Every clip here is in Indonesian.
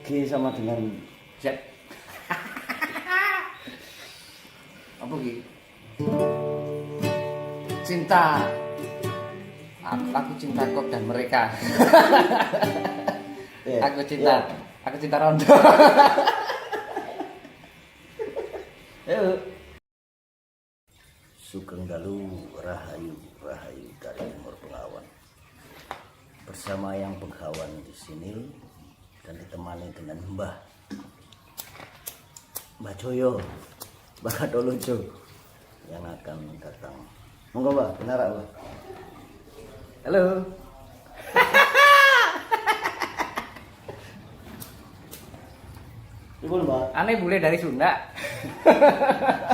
G sama dengan Z. Apa Ki? Cinta. Aku cinta kok dan mereka. Ya, Aku cinta. ya. Aku cinta Rondo. Yuk. Sugeng Dalu Rahayu Rahayu dari Timur Bengawan. Bersama yang Bengawan di sini dan ditemani dengan Mbah Joyo, Mbah Kadolojo yang akan datang. Monggo Mbah, benar Mbah. Halo. Ibu Mbah, Aneh bule dari Sunda.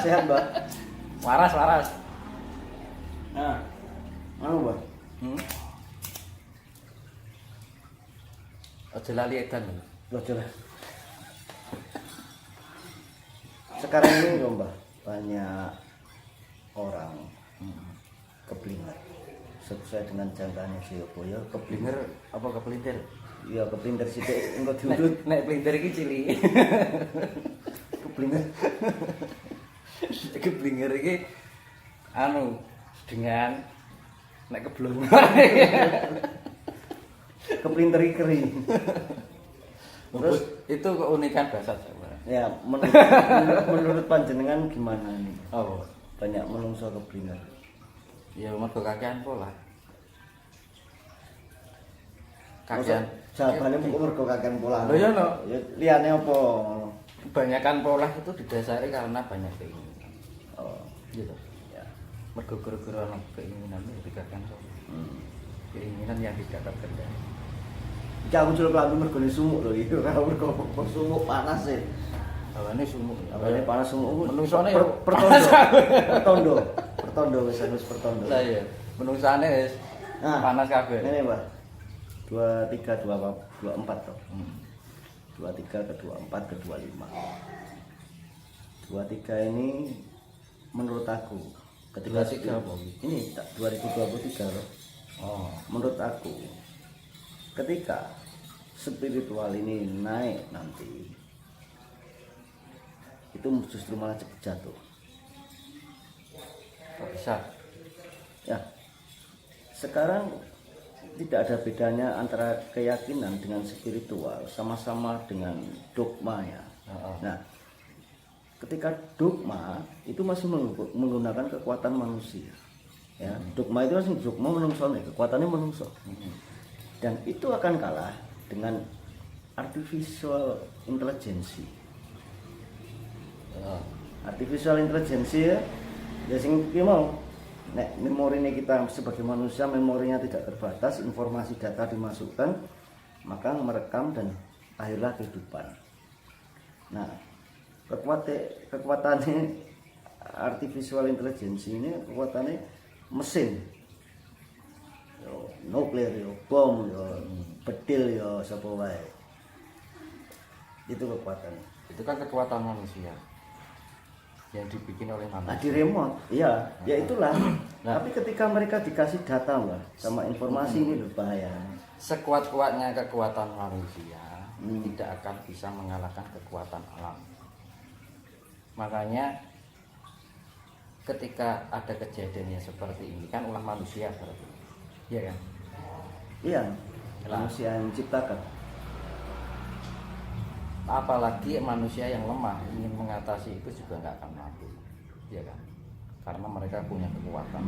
sehat Mbah. Waras. Nah, mana Mbah? Ojo lali edan. Loh, coba. Sekarang ini loh Mbah, banyak orang keblinger sesuai dengan jangkaan Surabaya Keblinger apa kepelintir? ya keblinger sithik engko diurut Nek pelintir iki cilik. keblinger Keblinger iki anu dengan nek keblung. keplinter kering. Terus itu keunikan bahasa Jawa. ya menurut panjenengan gimana nih? Oh, Banyak menungso keblinger. ya mergo kakean pola. Kakean. Jawabannya kok mergo kakean pola. Lho ya no. Ya liyane apa? Kebanyakan pola itu didasari karena banyak keinginan. Oh, Gitu. ya. Mergo gara-gara ana keinginan itu kakean so. Keinginan yang tidak terkendali. Iki aku culuk lampu mergone sumuk lho iki ora mergo sumuk panas e. Hawane sumuk. Awalnya panas sumuk. Menungsone ya Pertondo wis pertondo. Lah iya, menungsane wis Nah, panas kabeh. Ini Pak. 23 24 toh. 23 ke 24 ke 25. 23 ini menurut aku ketika 23 apa? Ini 2023 loh. Oh, Menurut aku ketika spiritual ini naik nanti itu justru malah cepat jatuh. kok bisa? Ya, sekarang tidak ada bedanya antara keyakinan dengan spiritual, sama-sama dengan dogma ya. Nah, ketika dogma itu masih menggunakan kekuatan manusia, ya dogma itu masih dogma menungso, kekuatannya menungso, dan itu akan kalah dengan artificial intelligence. Artificial intelligence ya sing ki mau nek memorinya kita sebagai manusia memorinya tidak terbatas, informasi data dimasukkan maka merekam dan lahirlah kehidupan. Nah, kekuatannya artificial intelligence ini kekuatannya mesin, yo, nuklir, yo, bom, yo, bedil, yo, sapa wae. Itu kekuatannya. Itu kan kekuatan manusia yang dibikin oleh Nah, manusia. di remote, iya, ya itulah. Nah. Tapi ketika mereka dikasih data, Mbak, sama informasi ini berbahaya. Sekuat-kuatnya kekuatan manusia tidak akan bisa mengalahkan kekuatan alam. Makanya ketika ada kejadiannya seperti ini kan ulah manusia berarti. Iya kan? Iya, manusia yang menciptakan. Apalagi manusia yang lemah ingin mengatasi itu juga nggak akan mampu, ya kan? Karena mereka punya kekuatan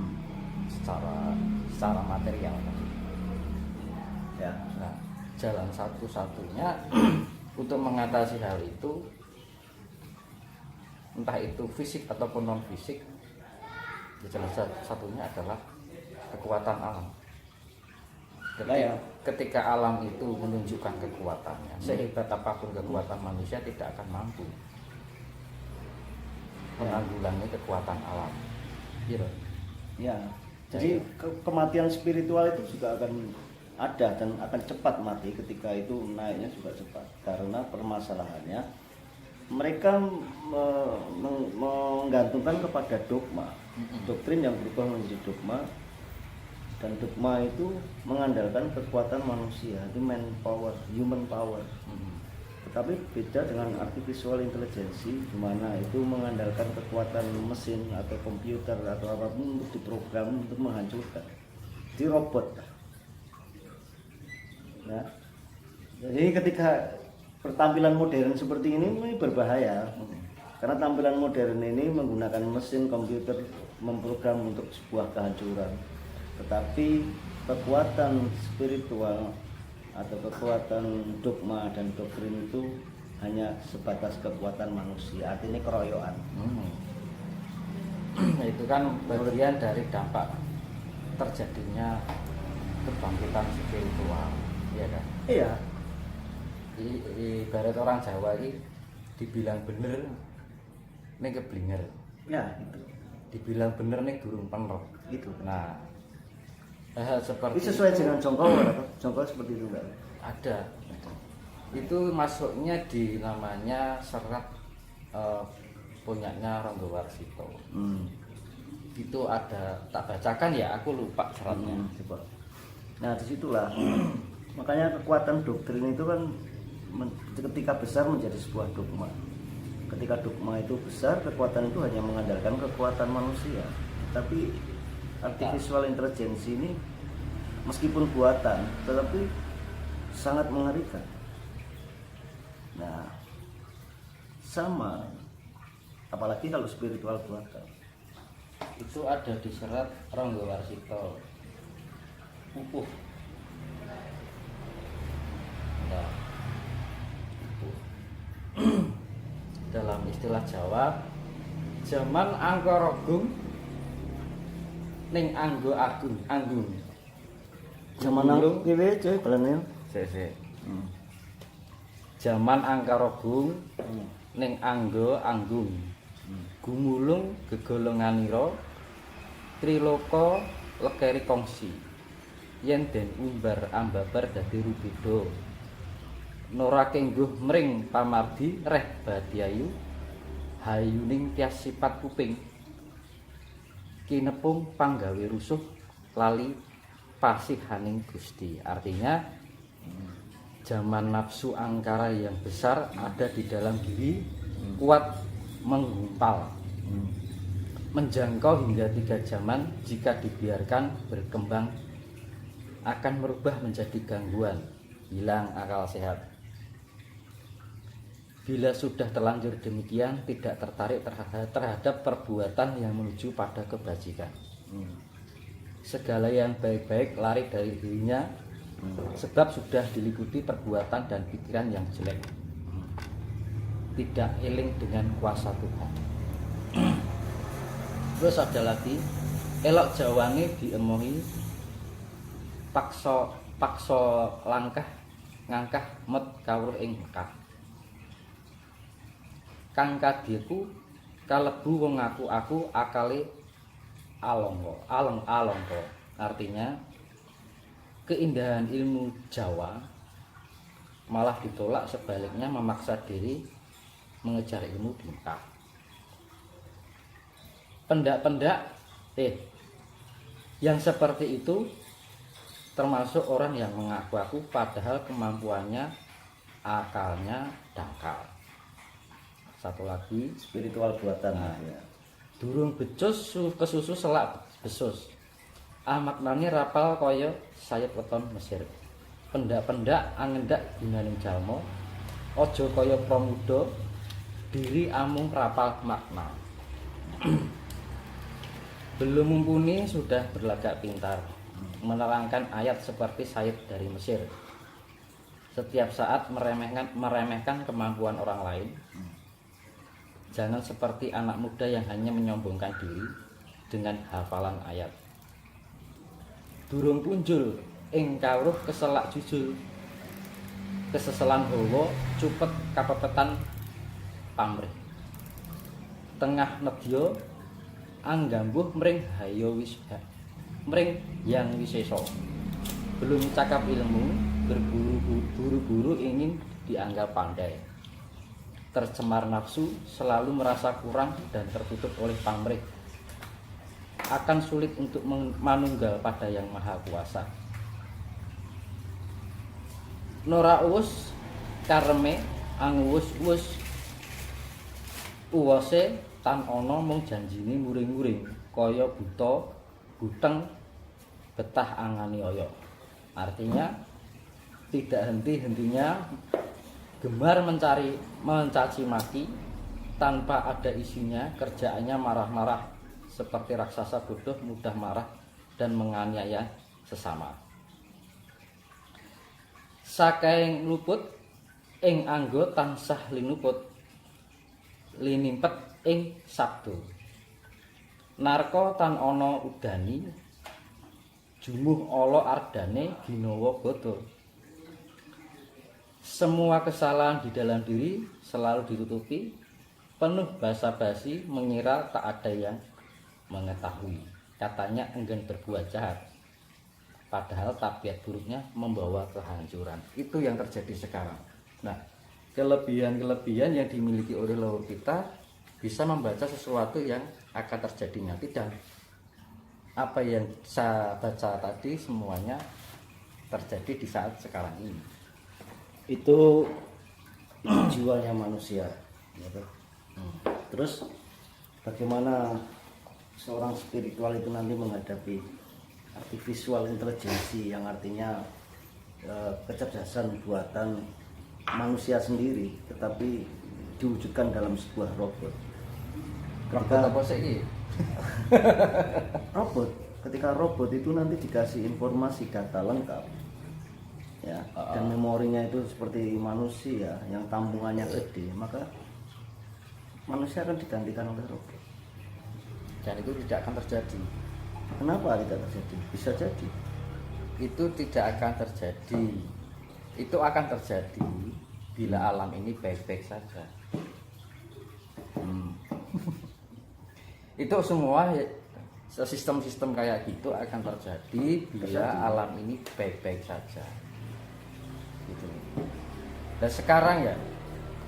secara material. Ya, Nah, jalan satu-satunya untuk mengatasi hal itu, entah itu fisik ataupun non fisik, ya jalan satunya adalah kekuatan alam. Ketika alam itu menunjukkan kekuatannya, sehebat apapun kekuatan manusia tidak akan mampu menanggulangi kekuatan alam. Gitu. ya. Jadi kematian spiritual itu juga akan ada dan akan cepat mati ketika itu naiknya juga cepat. Karena permasalahannya mereka menggantungkan kepada dogma, doktrin yang berubah menjadi dogma. dan dogma itu mengandalkan kekuatan manusia, itu manpower, human power. Tetapi beda dengan artificial intelligence di mana itu mengandalkan kekuatan mesin atau komputer atau apapun untuk diprogram untuk menghancurkan. Di robot. Ya. Jadi ketika pertampilan modern seperti ini berbahaya. Karena tampilan modern ini menggunakan mesin komputer memprogram untuk sebuah kehancuran. Tetapi kekuatan spiritual atau kekuatan dogma dan doktrin itu hanya sebatas kekuatan manusia, artinya keroyokan. Itu kan bagian dari dampak terjadinya kebangkitan spiritual, ya kan? Iya. Ibarat orang Jawa ini dibilang bener nih keblinger, Ya, itu. dibilang bener nih durung pener. Itu. Nah, seperti Ini sesuai dengan jongkol atau jongkol seperti itu enggak? ada. Itu masuknya di namanya serat punyanya Ronggo Warsito. Itu ada, tak bacakan ya, aku lupa seratnya. Coba. Nah, disitulah makanya kekuatan doktrin itu kan ketika besar menjadi sebuah dogma. Ketika dogma itu besar, kekuatan itu hanya mengandalkan kekuatan manusia. Tapi artificial intelligence ini meskipun buatan, tetapi sangat mengerikan. Nah, sama, apalagi kalau spiritual buatan. Itu ada di serat Ronggo Warsito. Pupuh. Nah, pupuh. Dalam istilah Jawa, zaman Angkara Agung ning Anggo Agung, Anggung. Zaman nang piye cuy balane? Sese. Zaman Angkara Agung ning Anggo Anggung. Gumulung gegolonganira Triloka lekeri kongsi. Yen den umbar ambabar dadi rubeda. Nora kengguh mring pamardi reh badyayu hayuning tias sifat kuping. Kinepung panggawe rusuh lali pasihaning Gusti. Artinya zaman nafsu angkara yang besar ada di dalam diri, kuat menggumpal, menjangkau hingga 3 zaman. Jika dibiarkan berkembang akan merubah menjadi gangguan, hilang akal sehat. Bila sudah terlanjur demikian, tidak tertarik terhadap perbuatan yang menuju pada kebajikan. Segala yang baik-baik lari dari dirinya, sebab sudah diliputi perbuatan dan pikiran yang jelek. Tidak eling dengan kuasa Tuhan. Terus ada lagi, elok jawange diemongi, paksa langkah ngangkah met kawruh ing Mekah. Kang kadheku kalebu wong aku akale alongko. Artinya keindahan ilmu Jawa malah ditolak, sebaliknya memaksa diri mengejar ilmu di Mekah. Pendak-pendak yang seperti itu termasuk orang yang mengaku-aku padahal kemampuannya, akalnya dangkal. Satu lagi, Spiritual buatan. Nah, Ya. durung becus kesusu selak besus. Maknane rapal kaya sayap weton Mesir. Pendak-pendak angendak gunaning jalma, aja kaya pramuda diri amung rapal makna. Belum mumpuni sudah berlagak pintar, menerangkan ayat seperti Said dari Mesir. Setiap saat meremehkan kemampuan orang lain. Jangan seperti anak muda yang hanya menyombongkan diri dengan hafalan ayat. Durung punjul ing kawruh keselak jujul. Keseselan hawa cupet kapepetan pamrih. Tengah nedya anggambuh mring hayo wisba. Mring yang wisesa. Belum cakap ilmu, berburu-buru ingin dianggap pandai. Tercemar nafsu, selalu merasa kurang dan tertutup oleh pamrih. akan sulit untuk manunggal pada yang maha kuasa. Nora uwus kareme anguwus-uwus uwose tan ana mung janjine muring-muring kaya buta buteng betah angani oyo. Artinya tidak henti-hentinya gemar mencaci maki tanpa ada isinya, kerjaannya marah-marah seperti raksasa bodoh, mudah marah dan menganiaya sesama. Saking luput ing anggo tansah linuput linimpet ing sabdo. Narko tan ana udani jumuh ala ardane ginawa bada. Semua kesalahan di dalam diri selalu ditutupi, penuh basa-basi, mengira tak ada yang mengetahui. Katanya enggan berbuat jahat, padahal tabiat buruknya membawa kehancuran. Itu yang terjadi sekarang. Nah, kelebihan-kelebihan yang dimiliki oleh leluhur kita bisa membaca sesuatu yang akan terjadi nanti, dan apa yang saya baca tadi semuanya terjadi di saat sekarang ini. Itu jiwanya manusia, gitu. Terus bagaimana seorang spiritual itu nanti menghadapi artificial intelligence yang artinya kecerdasan buatan manusia sendiri tetapi diwujudkan dalam sebuah robot. Ketika robot itu nanti dikasih informasi data lengkap, ya, dan memorinya itu seperti manusia yang tampungannya gede, maka manusia akan digantikan oleh robot. Dan itu tidak akan terjadi. Kenapa tidak terjadi? Bisa jadi. Itu tidak akan terjadi. Itu akan terjadi bila alam ini baik-baik saja. Itu semua sistem-sistem kayak gitu akan terjadi bila alam ini baik-baik saja. Gitu. Dan sekarang ya,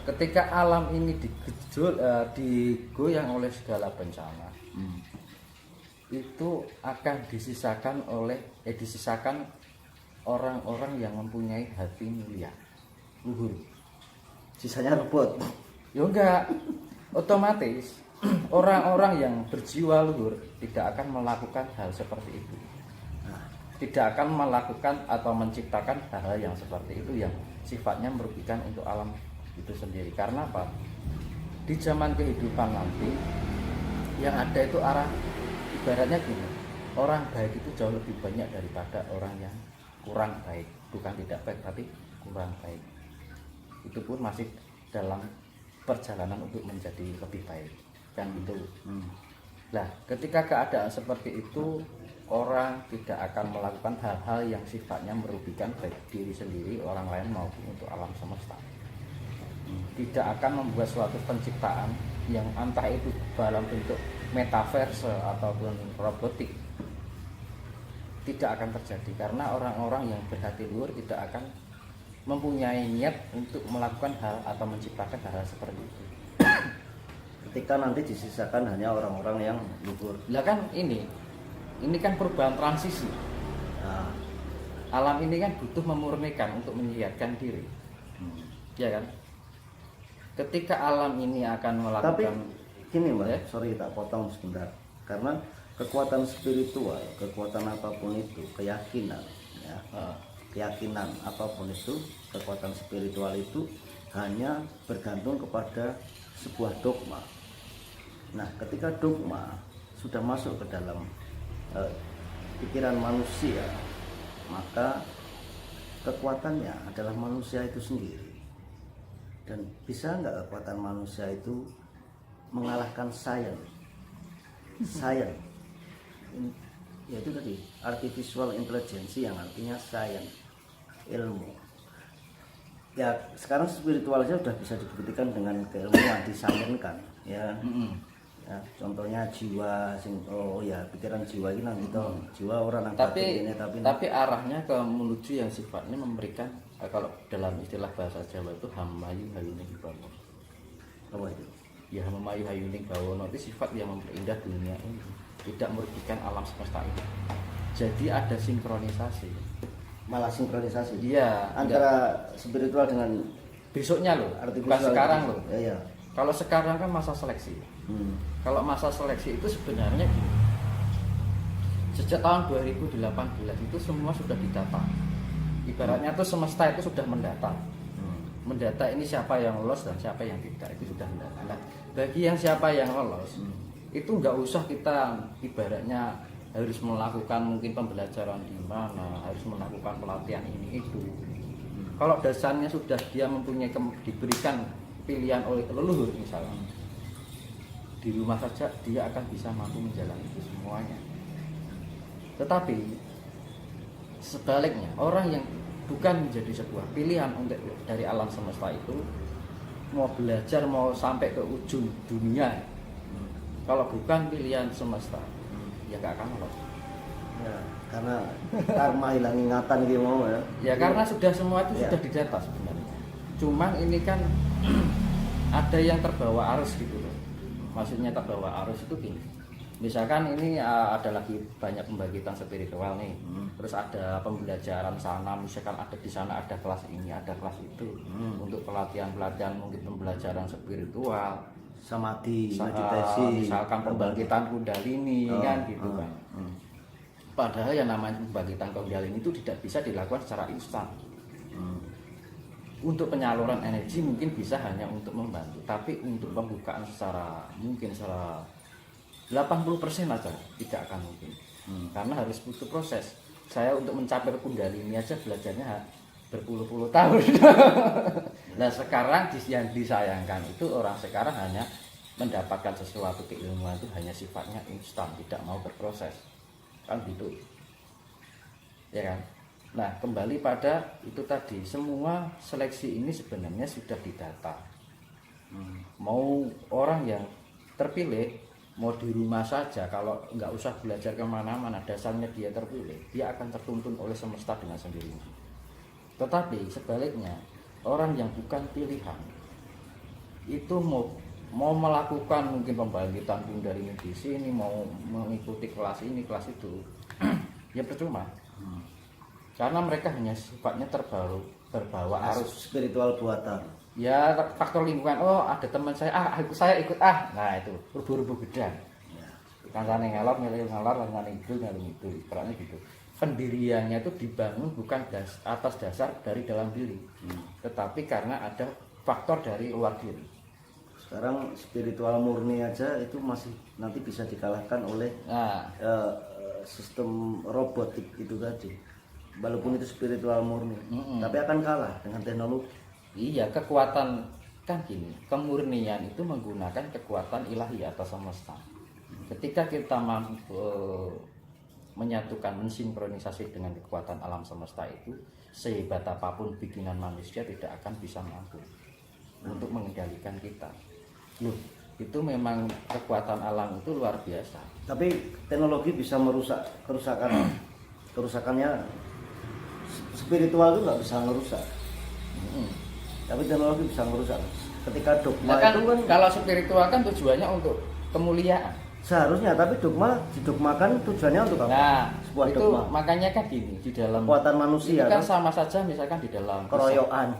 ketika alam ini digoyang oleh segala bencana, itu akan disisakan orang-orang yang mempunyai hati mulia, luhur. Sisanya robot. Ya enggak, otomatis orang-orang yang berjiwa luhur tidak akan melakukan hal seperti itu. Tidak akan melakukan atau menciptakan hal-hal yang seperti itu yang sifatnya merugikan untuk alam itu sendiri. Karena apa? Di zaman kehidupan nanti yang ada itu arah ibaratnya gini, orang baik itu jauh lebih banyak daripada orang yang kurang baik. Bukan tidak baik, tapi kurang baik. Itu pun masih dalam perjalanan untuk menjadi lebih baik, kan gitu. Nah, ketika keadaan seperti itu, orang tidak akan melakukan hal-hal yang sifatnya merugikan baik diri sendiri, orang lain maupun untuk alam semesta. Tidak akan membuat suatu penciptaan yang entah itu dalam bentuk metaverse ataupun robotik. Tidak akan terjadi karena orang-orang yang berhati luhur tidak akan mempunyai niat untuk melakukan hal atau menciptakan hal seperti itu. Ketika nanti disisakan hanya orang-orang yang luhur. Lah kan ini kan perubahan transisi. Nah, alam ini kan butuh memurnikan untuk menyehatkan diri. Ya kan? Ketika alam ini akan melakukan. Tapi gini Mbak, sorry tak potong sebentar. Karena kekuatan spiritual, kekuatan apapun itu, keyakinan, ya, keyakinan apapun itu, kekuatan spiritual itu hanya bergantung kepada sebuah dogma. Nah, ketika dogma sudah masuk ke dalam pikiran manusia, maka kekuatannya adalah manusia itu sendiri. Dan bisa nggak kekuatan manusia itu mengalahkan sains? Yaitu tadi artificial intelligence yang artinya sains, ilmu. Ya sekarang spiritualnya sudah bisa dibuktikan dengan keilmuan, disainkan, ya. Ya, contohnya jiwa pikiran jiwa ini gitu. Jiwa orang yang tapi arahnya ke menuju yang sifatnya memberikan, kalau dalam istilah bahasa Jawa itu hamayu hayuning bawono. Apa itu? Ya hamayu hayuning bawono itu sifat yang memperindah dunia ini. tidak merugikan alam semesta ini. Jadi ada sinkronisasi. Malah sinkronisasi. Iya, Antara spiritual dengan besoknya loh, artificial. bukan sekarang loh. Iya. Kalau sekarang kan masa seleksi. Kalau masa seleksi itu sebenarnya gini, sejak tahun 2018 itu semua sudah didata. Ibaratnya tuh semesta itu sudah mendata. Mendata ini siapa yang lolos dan siapa yang tidak, itu sudah mendata. Nah, bagi yang siapa yang lolos, itu nggak usah kita ibaratnya harus melakukan mungkin pembelajaran di mana, harus melakukan pelatihan ini itu. Kalau dasarnya sudah dia mempunyai diberikan pilihan oleh leluhur misalnya, di rumah saja dia akan bisa mampu menjalani itu semuanya. Tetapi sebaliknya, orang yang bukan menjadi sebuah pilihan untuk dari alam semesta itu mau belajar mau sampai ke ujung dunia, kalau bukan pilihan semesta ya gak akan lolos. Ya, karena karma hilang ingatan gitu mau ya. Ya karena sudah semua itu sudah didata sebenarnya. Cuman ini kan ada yang terbawa arus gitu loh. Maksudnya terbawa arus itu gini. Misalkan ini ada lagi banyak pembangkitan spiritual nih. Terus ada pembelajaran sana, misalkan ada di sana ada kelas ini, ada kelas itu. Untuk pelatihan-pelatihan mungkin pembelajaran spiritual, Samadhi, meditasi, misalkan pembangkitan kundalini kan gitu kan. Padahal yang namanya pembangkitan kundalini itu tidak bisa dilakukan secara instan. Untuk penyaluran energi mungkin bisa hanya untuk membantu, tapi untuk pembukaan secara 80% aja tidak akan mungkin. Karena harus butuh proses. Saya untuk mencapai kundalini aja belajarnya berpuluh-puluh tahun. Nah sekarang yang disayangkan itu orang sekarang hanya mendapatkan sesuatu keilmuan itu hanya sifatnya instan, tidak mau berproses, kan gitu ya kan. Nah kembali pada itu tadi, semua seleksi ini sebenarnya sudah didata. Mau orang yang terpilih mau di rumah saja, kalau nggak usah belajar kemana-mana, dasarnya dia terpilih, dia akan tertuntun oleh semesta dengan sendirinya. Tetapi sebaliknya, orang yang bukan pilihan itu mau melakukan mungkin pembangkitan kundalini di sini, mau mengikuti kelas ini kelas itu, ya percuma. Karena mereka hanya sifatnya terbawa arus spiritual buatan. Ya faktor lingkungan. Oh ada teman saya, saya ikut nah itu rubuh-rubuh gedang. Kan sana ngelor kan itu ibaratnya gitu. Pendiriannya itu dibangun bukan atas dasar dari dalam diri, tetapi karena ada faktor dari luar diri. Sekarang spiritual murni aja itu masih nanti bisa dikalahkan oleh sistem robotik itu tadi. Walaupun itu spiritual murni, tapi akan kalah dengan teknologi. Iya, kekuatan kan gini, kemurnian itu menggunakan kekuatan ilahi atas semesta. Ketika kita mampu menyatukan, mensinkronisasi dengan kekuatan alam semesta itu, sehebat apapun bikinan manusia tidak akan bisa mampu untuk mengendalikan kita. Loh, itu memang kekuatan alam itu luar biasa. Tapi teknologi bisa merusak kerusakannya. Spiritual itu nggak bisa merusak. Tapi teknologi bisa merusak. Ketika dogma kan, itu kan, kalau spiritual kan tujuannya untuk kemuliaan. Seharusnya, tapi didogmakan tujuannya untuk apa? Nah, sebuah itu dogma. Makanya kan gini, di dalam kekuatan manusia itu kan sama saja, misalkan di dalam keroyokan,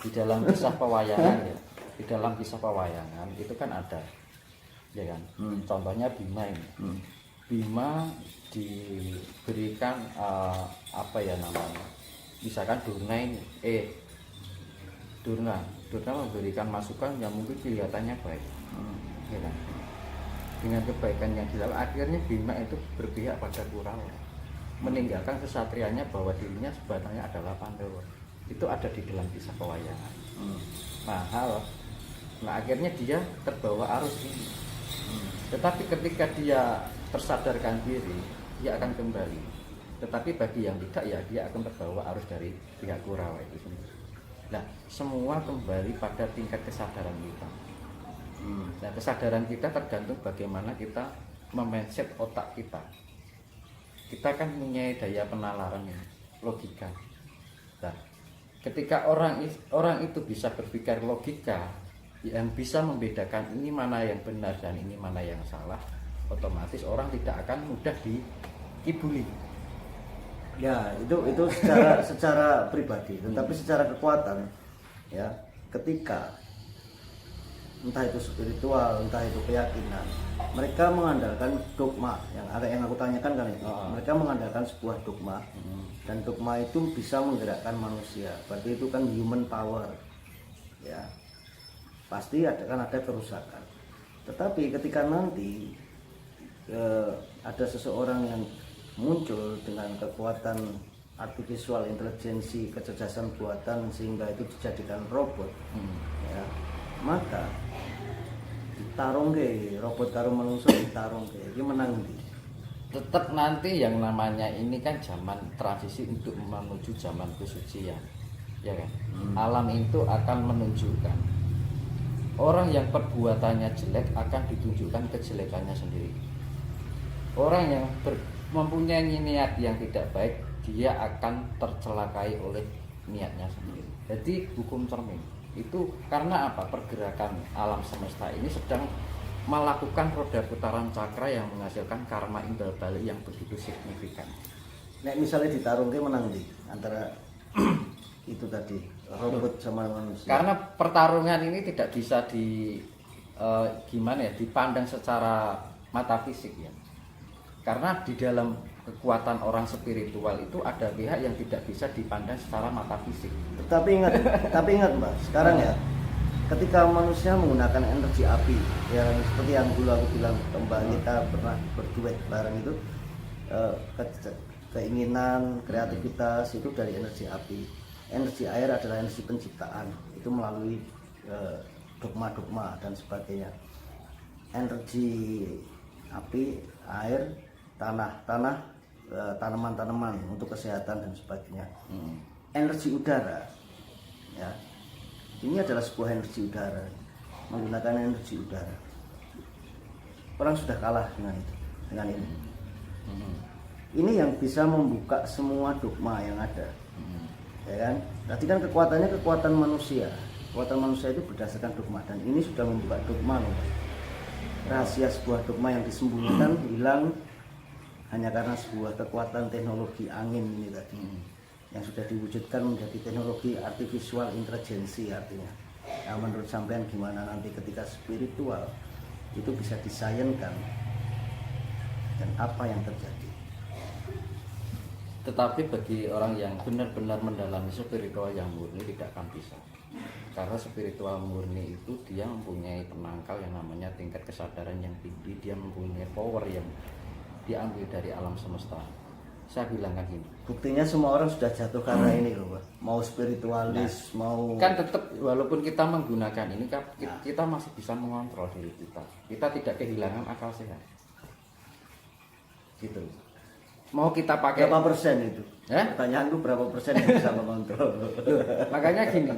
di dalam kisah pewayangan ya. Di dalam kisah pewayangan itu kan ada, ya kan? Contohnya Bima ini. Bima diberikan apa ya namanya? Misalkan Durna memberikan masukan yang mungkin kelihatannya baik, ya kan? Dengan kebaikan yang dilakukan, akhirnya Bima itu berpihak pada Kurawa, meninggalkan kesatrianya bahwa dirinya sebenarnya adalah Pandawa. Itu ada di dalam kisah pewayangan. Nah akhirnya dia terbawa arus ini. Tetapi ketika dia tersadarkan diri, dia akan kembali. Tetapi bagi yang tidak, ya dia akan terbawa arus dari pihak Kurawa itu sendiri. Nah semua kembali pada tingkat kesadaran kita. Nah kesadaran kita tergantung bagaimana kita memindset otak kita. Kita kan punya daya penalaran ini, logika. Nah ketika orang itu bisa berpikir logika, yang bisa membedakan ini mana yang benar dan ini mana yang salah, otomatis orang tidak akan mudah dikibuli. Ya, itu secara pribadi, tetapi secara kekuatan ya, ketika entah itu spiritual, entah itu keyakinan, mereka mengandalkan dogma yang aku tanyakan kan itu. Mereka mengandalkan sebuah dogma, dan dogma itu bisa menggerakkan manusia. Berarti itu kan human power, ya pasti akan ada kerusakan. Tetapi ketika nanti ada seseorang yang muncul dengan kekuatan artificial intelligence, kecerdasan buatan, sehingga itu dijadikan robot, ya, maka ditarung ke robot karo manusia, ditarung ke ini menang di. Tetap nanti yang namanya ini kan zaman transisi untuk menuju zaman kesucian, ya kan? Alam itu akan menunjukkan orang yang perbuatannya jelek akan ditunjukkan kejelekannya sendiri. Orang yang mempunyai niat yang tidak baik, dia akan tercelakai oleh niatnya sendiri. Jadi hukum cermin itu karena apa? Pergerakan alam semesta ini sedang melakukan roda putaran cakra yang menghasilkan karma imbal balik yang begitu signifikan. Nek misalnya ditarung ke menang di antara itu tadi robot sama manusia. Karena pertarungan ini tidak bisa dipandang secara mata fisik ya. Karena di dalam kekuatan orang spiritual itu ada pihak yang tidak bisa dipandang secara mata fisik. Tapi ingat Mbak, sekarang ya, ketika manusia menggunakan energi api, yang seperti yang dulu aku bilang Mbak, kita pernah berduet bareng itu, keinginan, kreativitas itu dari energi api. Energi air adalah energi penciptaan, itu melalui dogma-dogma dan sebagainya. Energi api, air, tanah, tanaman-tanaman untuk kesehatan dan sebagainya. Energi udara, ya, ini adalah sebuah energi udara, menggunakan energi udara. Orang sudah kalah dengan ini. Ini yang bisa membuka semua dogma yang ada, ya kan? Tadi kan kekuatannya kekuatan manusia. Kekuatan manusia itu berdasarkan dogma, dan ini sudah membuka dogma loh. Rahasia sebuah dogma yang disembunyikan hilang hanya karena sebuah kekuatan teknologi angin ini tadi, yang sudah diwujudkan menjadi teknologi artificial intelligence artinya. Nah, menurut sampean gimana nanti ketika spiritual itu bisa disayangkan dan apa yang terjadi? Tetapi bagi orang yang benar-benar mendalami spiritual yang murni tidak akan bisa. Karena spiritual murni itu dia mempunyai penangkal yang namanya tingkat kesadaran yang tinggi, dia mempunyai power yang diambil dari alam semesta. Saya bilang kan gini, buktinya semua orang sudah jatuh karena ini loh Pak. Mau spiritualis, mau kan tetap walaupun kita menggunakan ini kita masih bisa mengontrol diri kita. Kita tidak kehilangan akal sehat. Gitu. Mau kita pakai berapa persen itu? Pertanyaanku berapa persen yang bisa mengontrol? Makanya gini,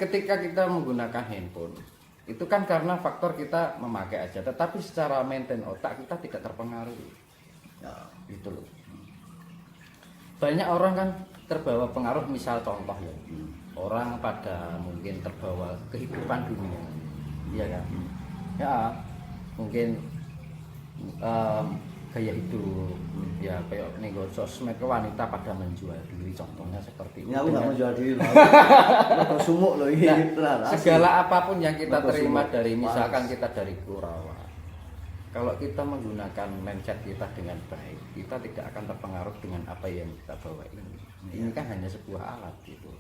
ketika kita menggunakan handphone itu kan karena faktor kita memakai aja, tetapi secara maintain otak kita tidak terpengaruh. Ya, gitu loh. Banyak orang kan terbawa pengaruh, misal contoh ya, orang pada mungkin terbawa kehidupan dunia, iya kan? Ya, mungkin gaya hidup, ya kayak nih sosmed wanita pada menjual diri, contohnya seperti itu. Ya, aku nggak menjual diri loh. Aku sumuk loh ini. Segala apapun yang kita terima dari, misalkan kita dari Kurawa, kalau kita menggunakan mindset kita dengan baik, kita tidak akan terpengaruh dengan apa yang kita bawa ini. Ini kan hanya sebuah alat gitu.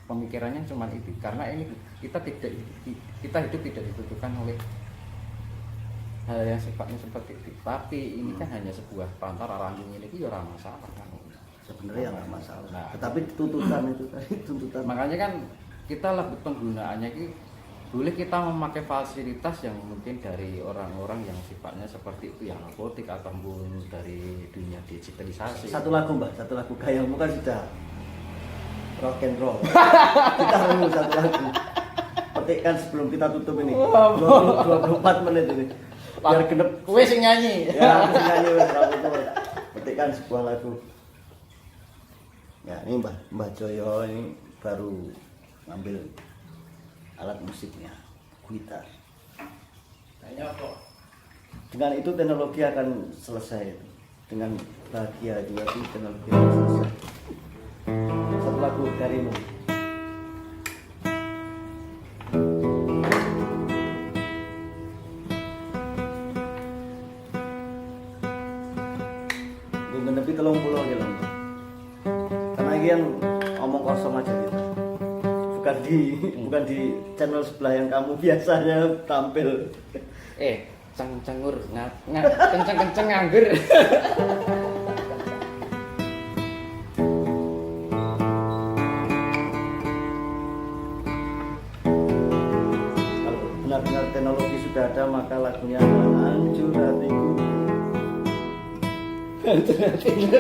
Pemikirannya cuma itu. Karena ini kita hidup tidak ditentukan oleh hal yang sifatnya seperti itu. Tapi ini kan hanya sebuah perantara, ranjung ini ya orang masalah kan. Sebenarnya nggak masalah. Nah, tetapi tuntutan itu tadi tuntutan. Makanya kan kita lebih penggunaannya itu boleh kita memakai fasilitas yang mungkin dari orang-orang yang sifatnya seperti itu, yang narkotik ataupun dari dunia digitalisasi. Satu lagu Mbak, satu lagu gayamu kan sudah rock and roll. Kita dulu satu lagu. Petikkan sebelum kita tutup ini. 24 menit ini. Biar genep. Kowe sing nyanyi. Ya, sing nyanyi wis petikkan sebuah lagu. Ya, ini Mbah Joyo ini baru ngambil alat musiknya, gitar. Kayaknya apa? Dengan itu teknologi akan selesai. Dengan bahagia juga sih teknologi akan selesai. Satu lagu darimu. Gue menepi 30 gitu. Karena ini yang omong kosong aja gitu. Bukan di channel sebelah yang kamu biasanya tampil. Cengur kenceng nganggur. Kalau benar-benar teknologi sudah ada, maka lagunya adalah Hancur Hatiku. Hancur Hatiku.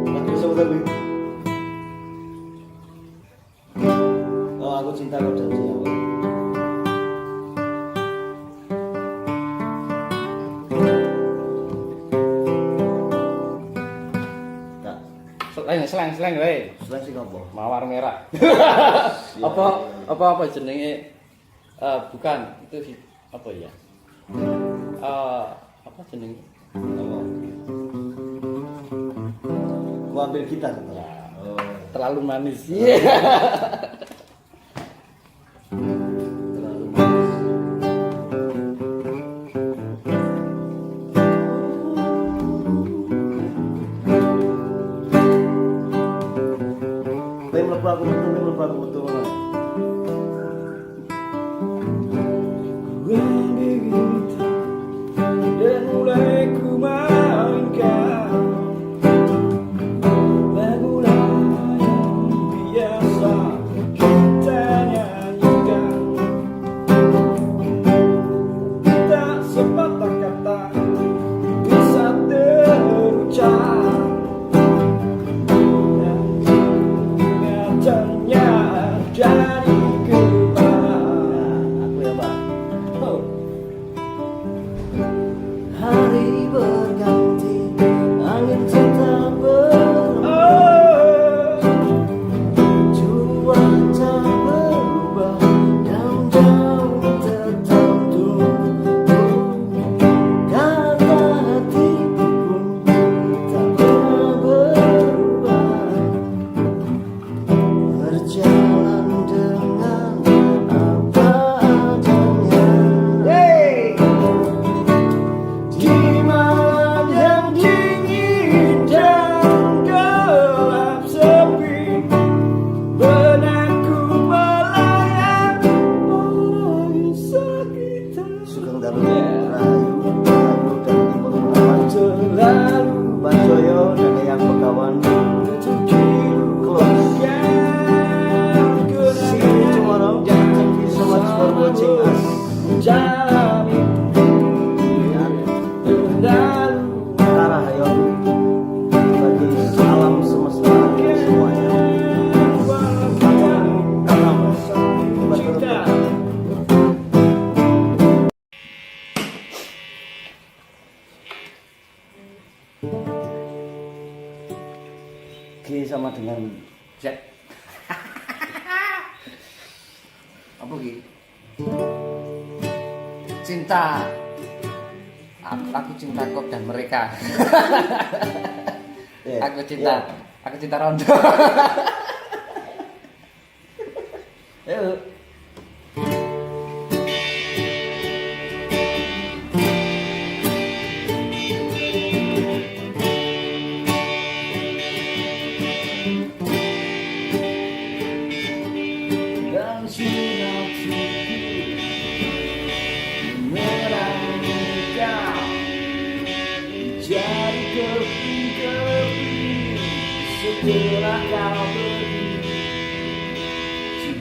Lagu sama gue. Oh, aku cinta kau janji aku. Seleng wae. Seleng sing apa? Mawar merah. apa jenenge? Bukan, itu apa ya? Apa jenenge? Apa? Gua ambil gitar. Ya, Oh, terlalu manis. terlalu manis. Aku betul. Dan mulai ku mainkan lagu-lagu yang biasa kita nyanyikan. Tak sepatah kata bisa terucap. Jadi kembali aku ya Pak. Hari berganti, angin tetap berembus, cuaca berubah dan jauh tetap tumbuh. Kata hatiku tak pernah berubah. Berjalan dengan apa adanya. Di malam yang dingin dan gelap sepi, benakku melayang melalui sekitar. Sugeng Dalu Rayu dan Ibu selalu Banjoyo dan yang Begawan close. See you tomorrow. Thank you so much for watching us. Jalani Tara Hayo bagi salam semesta semuanya. G sama dengan Z. apa G? Cinta. Aku cinta kok dan mereka. Yeah. Aku cinta Rondo. Yuk. Dan sudah merangkau jadi keping-keping setelah kau pergi.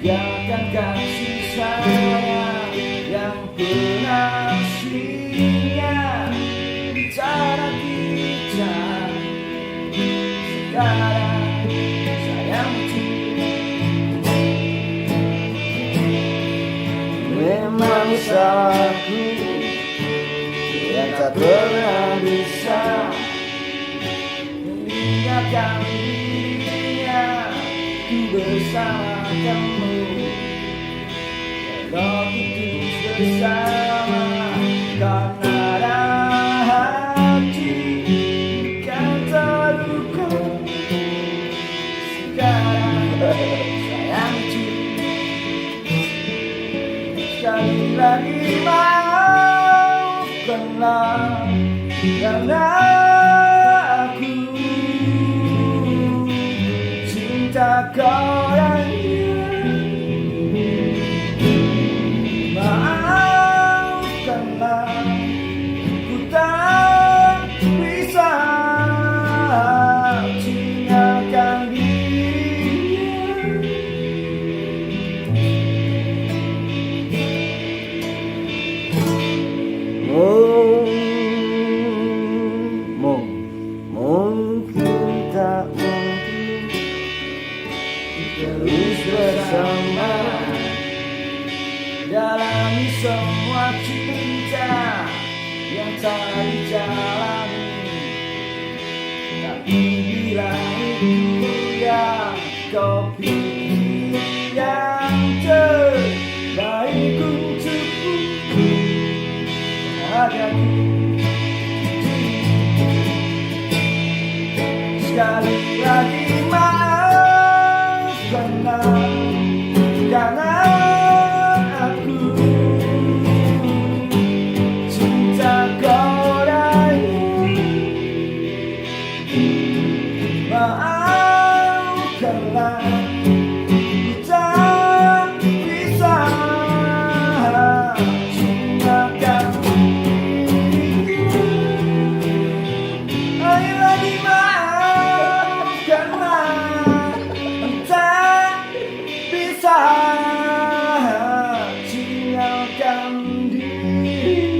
Tinggalkan kasih sayang yang pernah singgah di cara kita. Sekarang sayangku, memang salahku yang tak pernah bisa meninggalkan dirinya. Ku bersama kamu, kalau itu bersama mungkin tak mungkin terus bersama dalam semua cinta yang tak dijalani. Tapi bila itu yang kau pilih yang terbaik untukku, bahagiaku. Sekali lagi maafkanlah karena aku cinta kau raih. Maafkanlah tak bisa cintakan diriku. Sekali lagi maafkanlah tak bisa tinggalkan dirimu.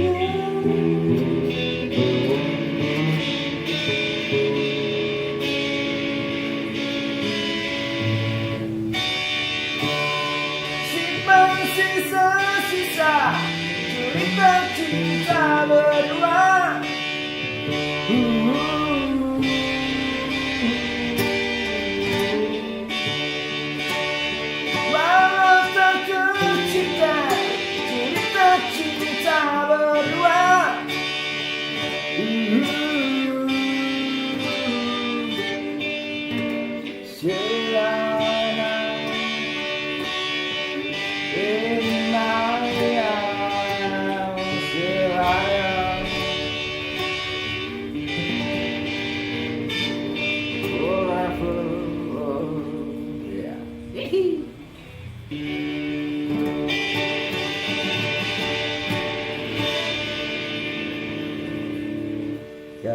Simpan sisa-sisa cerita cinta berdua. Walau tak tercipta cerita cinta berdua.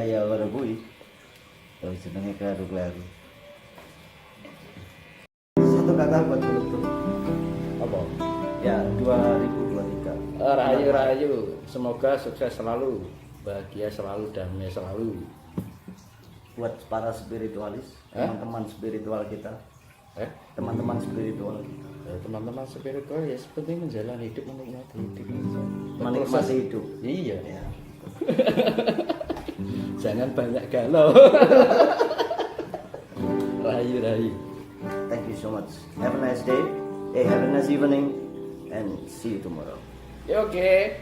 Ya ora kuwi. Oh jenenge karo-karo. Satu kata buat penutup. Apa? Ya 2023. Rayu-rayu, semoga sukses selalu, bahagia selalu, damai selalu. Buat para spiritualis, teman-teman spiritual kita, teman-teman spiritual kita. Teman-teman spiritual ya seperti menjalani hidup, menikmati hidup. Menikmati hidup. Iya. Ya. Jangan banyak galau. Rayu-rayu. Thank you so much. Have a nice day. Have a nice evening and see you tomorrow. Ya, oke.